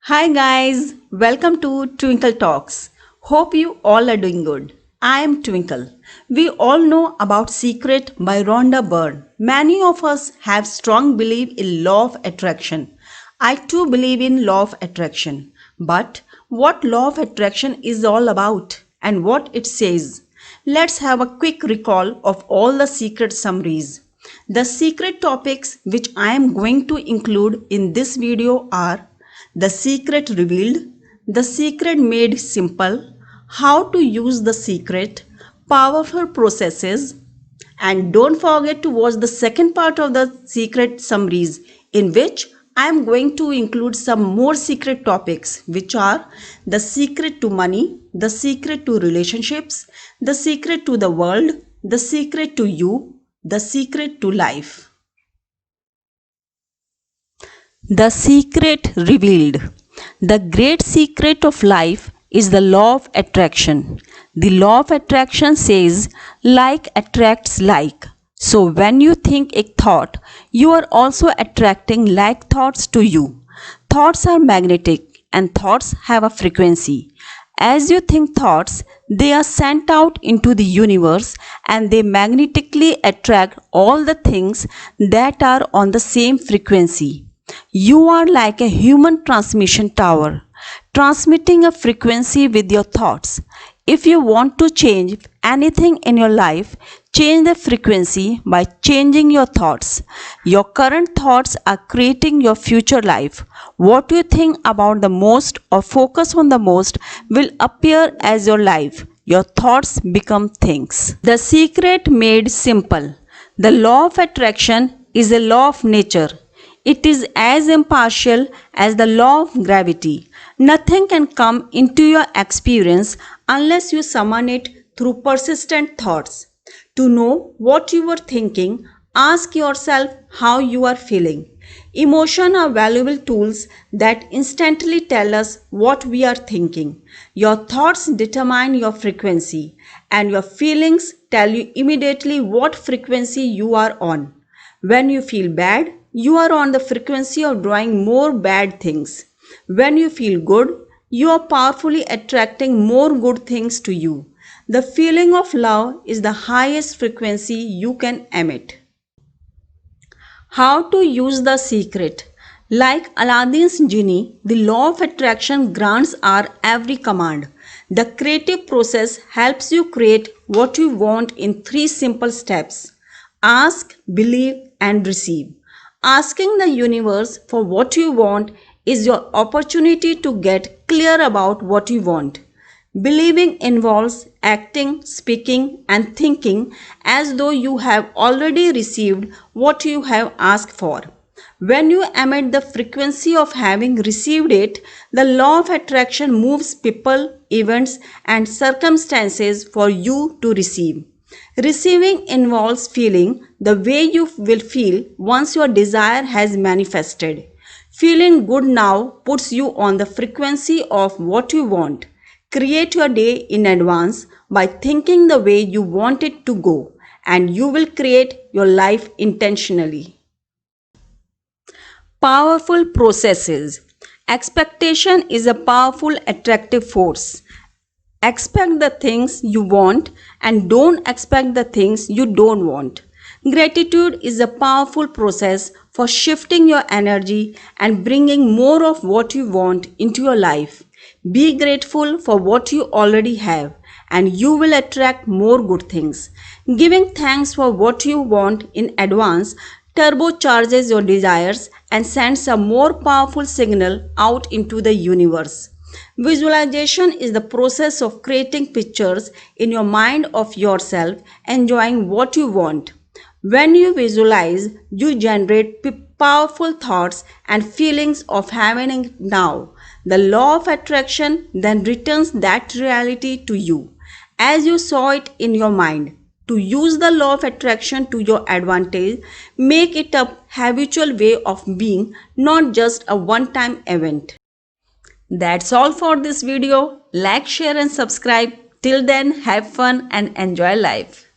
Hi guys, welcome to Twinkle Talks. Hope you all are doing good. I am Twinkle. We all know about Secret by Rhonda Byrne. Many of us have strong belief in law of attraction. I too believe in law of attraction. But what law of attraction is all about and what it says? Let's have a quick recall of all the secret summaries. The secret topics which I am going to include in this video are the secret revealed, the secret made simple, how to use the secret, powerful processes, and don't forget to watch the second part of the secret summaries in which I am going to include some more secret topics which are the secret to money, the secret to relationships, the secret to the world, the secret to you, the secret to life. The secret revealed. The great secret of life is the law of attraction. The law of attraction says like attracts like. So when you think a thought, you are also attracting like thoughts to you. Thoughts are magnetic and thoughts have a frequency. As you think thoughts, they are sent out into the universe and they magnetically attract all the things that are on the same frequency. You are like a human transmission tower, transmitting a frequency with your thoughts. If you want to change anything in your life, change the frequency by changing your thoughts. Your current thoughts are creating your future life. What you think about the most or focus on the most will appear as your life. Your thoughts become things. The secret made simple. The law of attraction is a law of nature. It is as impartial as the law of gravity. Nothing can come into your experience unless you summon it through persistent thoughts. To know what you are thinking, ask yourself how you are feeling. Emotions are valuable tools that instantly tell us what we are thinking. Your thoughts determine your frequency, and your feelings tell you immediately what frequency you are on. When you feel bad, you are on the frequency of drawing more bad things. When you feel good, you are powerfully attracting more good things to you. The feeling of love is the highest frequency you can emit. How to use the secret? Like Aladdin's genie, the law of attraction grants our every command. The creative process helps you create what you want in 3 simple steps. Ask, believe, and receive. Asking the universe for what you want is your opportunity to get clear about what you want. Believing involves acting, speaking, and thinking as though you have already received what you have asked for. When you emit the frequency of having received it, the law of attraction moves people, events, and circumstances for you to receive. Receiving involves feeling the way you will feel once your desire has manifested. Feeling good now puts you on the frequency of what you want. Create your day in advance by thinking the way you want it to go, and you will create your life intentionally. Powerful processes. Expectation is a powerful attractive force. Expect the things you want and don't expect the things you don't want. Gratitude is a powerful process for shifting your energy and bringing more of what you want into your life. Be grateful for what you already have and you will attract more good things. Giving thanks for what you want in advance turbocharges your desires and sends a more powerful signal out into the universe. Visualization is the process of creating pictures in your mind of yourself enjoying what you want. When you visualize, you generate powerful thoughts and feelings of having it now. The law of attraction then returns that reality to you as you saw it in your mind. To use the law of attraction to your advantage, make it a habitual way of being, not just a one-time event. That's all for this video. Like, share and subscribe. Till then, have fun and enjoy life.